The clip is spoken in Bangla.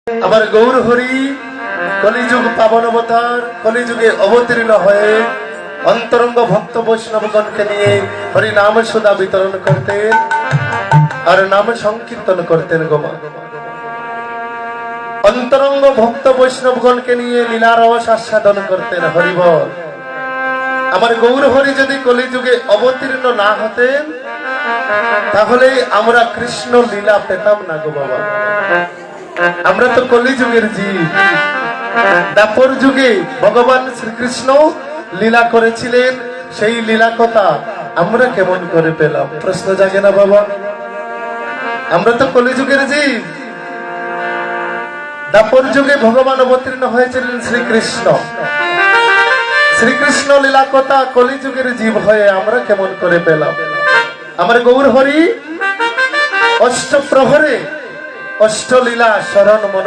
আমার গৌর হরি কলিযুগ পাবন অবতার কলিযুগে অবতীর্ণ হয়ে অন্তরঙ্গ ভক্ত বৈষ্ণবগণকে নিয়ে হরি নাম সুধা বিতরণ করতেন আর নাম সংকীর্তন করতেন গোমা। অন্তরঙ্গ ভক্ত বৈষ্ণবগণকে নিয়ে লীলারস আস্বাদন করতেন। হরিবল। আমার গৌর হরি যদি কলিযুগে অবতীর্ণ না হতেন তাহলে আমরা কৃষ্ণ লীলা পেতাম না গো বাবা। আমরা তো কলিযুগের জীব। দাপর যুগে ভগবান শ্রীকৃষ্ণ লীলা করেছিলেন, সেই লীলা কথা আমরা কেমন করে পেলাম? প্রশ্ন জাগে না বাবা? আমরা তো কলিযুগের জীব। দাপর যুগে ভগবান অবতীর্ণ হয়েছিলেন শ্রীকৃষ্ণ। শ্রীকৃষ্ণ লীলা কথা কলিযুগের জীব হয়ে আমরা কেমন করে পেলাম? আমার গৌর হরি অষ্টপ্রহরে অষ্টলীলা শরণ মন